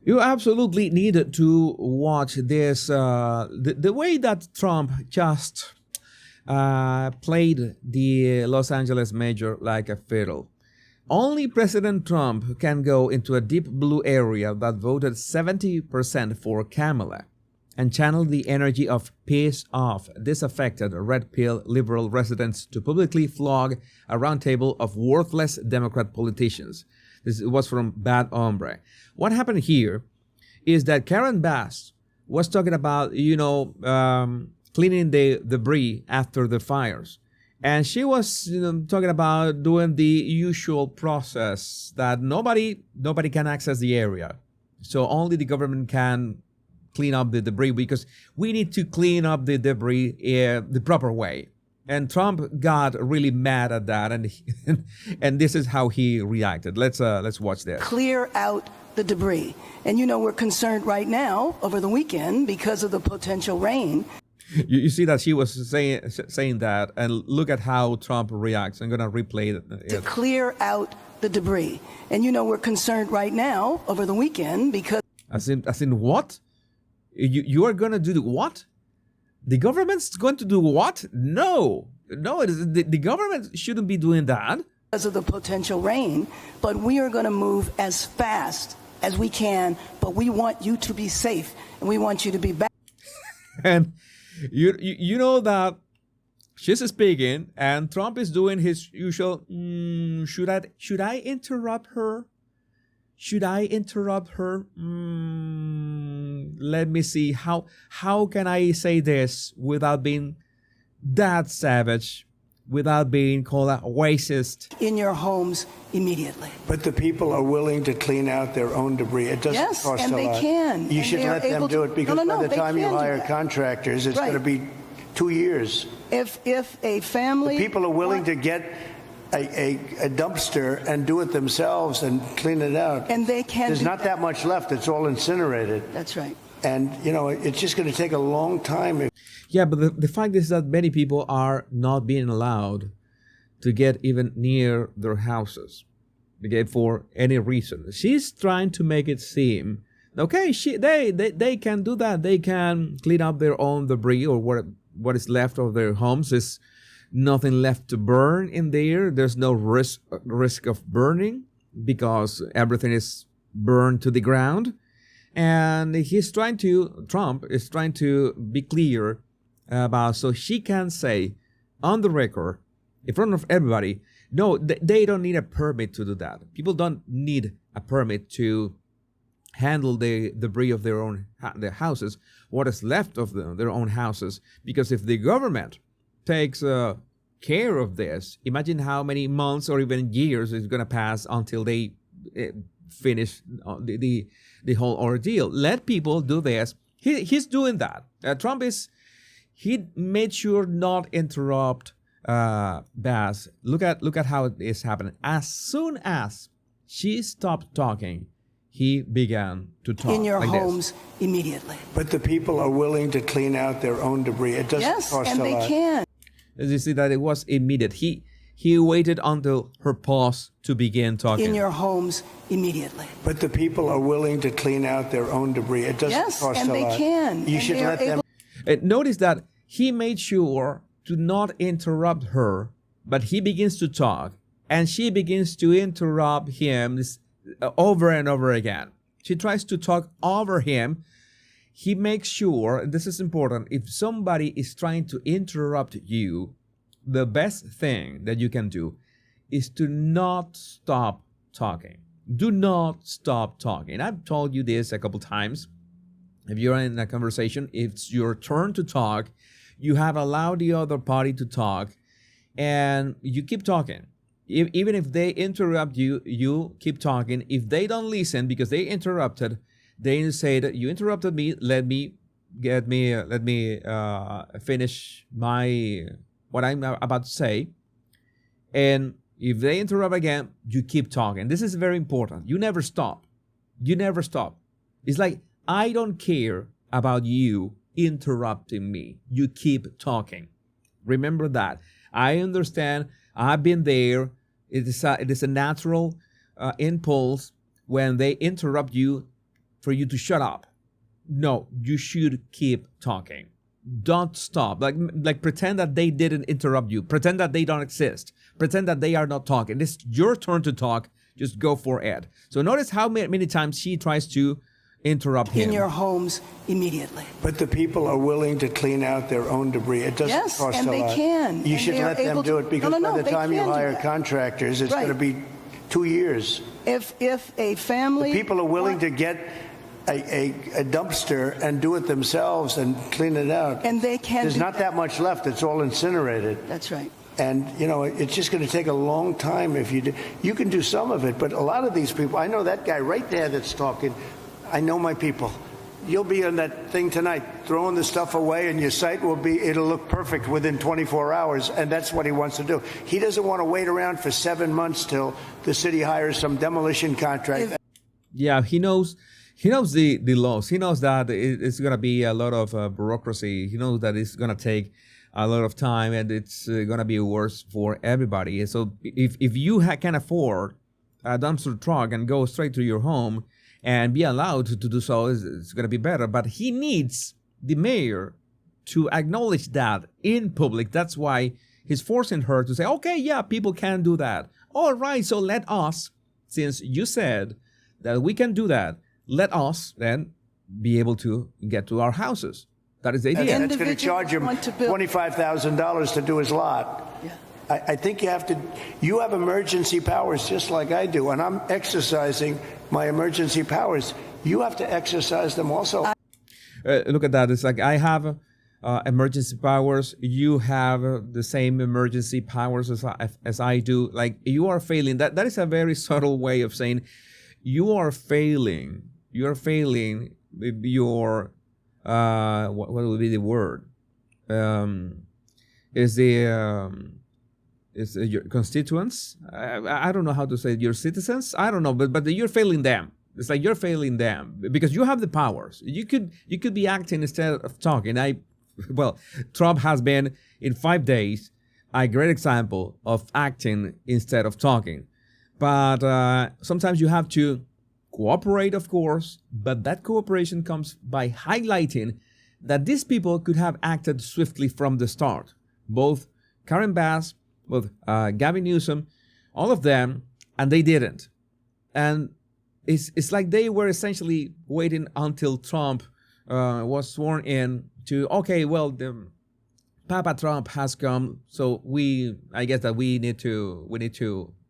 You absolutely need to watch this. The way that Trump just played the Los Angeles mayor like a fiddle. Only President Trump can go into a deep blue area that voted 70% for Kamala and channel the energy of piss off disaffected red pill liberal residents to publicly flog a roundtable of worthless Democrat politicians. This was from Bad Hombre. What happened here is that Karen Bass was talking about, cleaning the debris after the fires. And she was talking about doing the usual process that nobody can access the area. So only the government can clean up the debris because we need to clean up the debris the proper way. And Trump got really mad at that, and this is how he reacted. Let's watch this. Clear out the debris. And we're concerned right now over the weekend because of the potential rain. You see that she was saying that, and look at how Trump reacts. I'm going to replay it. To clear out the debris. And we're concerned right now over the weekend because... As in what? You are going to do the what? The government's going to do what? No, the government shouldn't be doing that. Because of the potential rain, but we are going to move as fast as we can, but we want you to be safe, and we want you to be back. And you know that she's speaking, and Trump is doing his usual, should I interrupt her? Should I interrupt her? Let me see. How can I say this without being that savage, without being called a racist? In your homes immediately. But the people are willing to clean out their own debris. It doesn't cost a lot. Yes, and they can. You should let them do it because by the time you hire contractors, it's going to be 2 years. If a family... The people are willing to get a dumpster and do it themselves and clean it out. And they can. There's not that much left. It's all incinerated. That's right. And, it's just going to take a long time. Yeah, but the fact is that many people are not being allowed to get even near their houses, okay, for any reason. She's trying to make it seem, okay, they can do that. They can clean up their own debris, or what is left of their homes is nothing left to burn in there. There's no risk of burning because everything is burned to the ground. And Trump is trying to be clear about, so she can say on the record, in front of everybody, no, they don't need a permit to do that. People don't need a permit to handle the debris of their houses, what is left of their own houses, because if the government takes care of this, imagine how many months or even years it's going to pass until they finish the whole ordeal. Let people do this. He's doing that. Trump he made sure not interrupt Bass. Look at how it is happening. As soon as she stopped talking, he began to talk. In your like homes this. Immediately. But the people are willing to clean out their own debris. It doesn't cost a lot. Yes, and they can. As you see that it was immediate. He waited until her pause to begin talking. In your homes immediately. But the people are willing to clean out their own debris. It doesn't cost a lot. Yes, and they can. You should let them. Notice that he made sure to not interrupt her, but he begins to talk, and she begins to interrupt him over and over again. She tries to talk over him. He makes sure, and this is important, if somebody is trying to interrupt you, the best thing that you can do is to not stop talking. Do not stop talking. I've told you this a couple times. If you're in a conversation, it's your turn to talk. You have allowed the other party to talk, and you keep talking. Even if they interrupt you, you keep talking. If they don't listen because they interrupted, they say that you interrupted me. Let me finish what I'm about to say. And if they interrupt again, you keep talking. This is very important. You never stop. You never stop. It's like, I don't care about you interrupting me. You keep talking. Remember that. I understand. I've been there. It is a natural impulse when they interrupt you for you to shut up. No, you should keep talking. Don't stop. Like pretend that they didn't interrupt you. Pretend that they don't exist. Pretend that they are not talking. It's your turn to talk. Just go for it. So notice how many times she tries to interrupt him. In your homes immediately. But the people are willing to clean out their own debris. It doesn't Yes, cost and a they lot. can, You and should they are let them able do to- it because No, by the they time you can do hire that. contractors, it's Right. going to be 2 years. If a family... People are willing to get a dumpster and do it themselves and clean it out. And they can There's do not that much left. It's all incinerated. That's right. And, you know, it's just going to take a long time if you do. You can do some of it, but a lot of these people, I know that guy right there that's talking. I know my people. You'll be on that thing tonight, throwing the stuff away, and your site it'll look perfect within 24 hours, and that's what he wants to do. He doesn't want to wait around for 7 months till the city hires some demolition contract. Yeah, he knows the laws. He knows that it's going to be a lot of bureaucracy. He knows that it's going to take a lot of time, and it's going to be worse for everybody. So if you can afford a dumpster truck and go straight to your home and be allowed to do so, it's going to be better. But he needs the mayor to acknowledge that in public. That's why he's forcing her to say, okay, yeah, people can do that. All right, so let us, since you said that we can do that, let us then be able to get to our houses. That is the idea. And that's going to charge him $25,000 to do his lot. Yeah. I think you have emergency powers just like I do, and I'm exercising my emergency powers. You have to exercise them also. Look at that. It's like I have emergency powers. You have the same emergency powers as I do. Like you are failing. That is a very subtle way of saying you are failing. You are failing your what would be the word? Is your constituents? I don't know how to say it. Your citizens? I don't know, but you're failing them. It's like you're failing them because you have the powers. You could be acting instead of talking. Trump has been in 5 days a great example of acting instead of talking. But sometimes you have to cooperate, of course, but that cooperation comes by highlighting that these people could have acted swiftly from the start. Both Karen Bass, both Gavin Newsom, all of them, and they didn't. And it's like they were essentially waiting until Trump was sworn in to, okay, well, Papa Trump has come, so I guess that we need to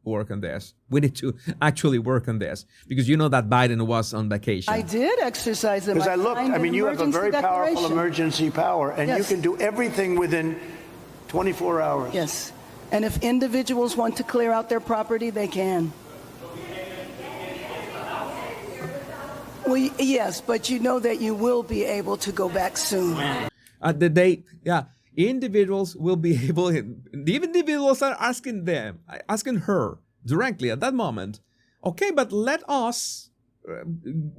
work on this. We need to actually work on this because you know that Biden was on vacation. I did exercise them. Because you have a very powerful emergency power, and Yes. you can do everything within 24 hours. Yes. And if individuals want to clear out their property, they can. Well, yes, but you know that you will be able to go back soon. Individuals will be able. The individuals are asking her directly at that moment. Okay, but let us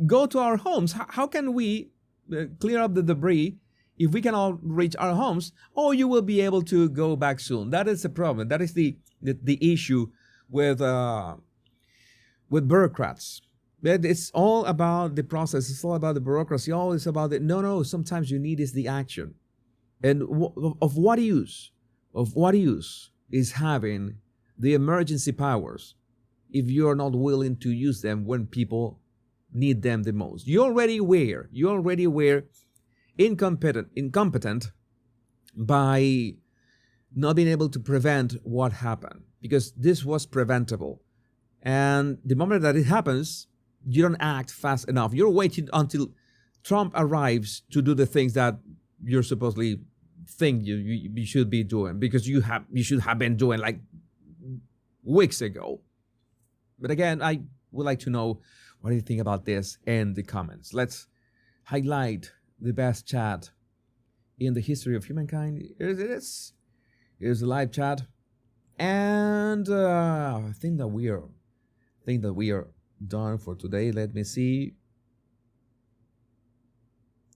go to our homes. How can we clear up the debris if we can all reach our homes? Oh, you will be able to go back soon. That is the problem. That is the issue with bureaucrats. It's all about the process. It's all about the bureaucracy. Always about it. No. Sometimes you need is the action. And of what use? Of what use is having the emergency powers if you are not willing to use them when people need them the most? You already were incompetent by not being able to prevent what happened, because this was preventable. And the moment that it happens, you don't act fast enough. You're waiting until Trump arrives to do the things that you're supposedly think you should be doing, because you should have been doing like weeks ago. But again, I would like to know what do you think about this in the comments. Let's highlight the best chat in the history of humankind. Here it is. Here's the live chat, and I think that we are done for today. Let me see.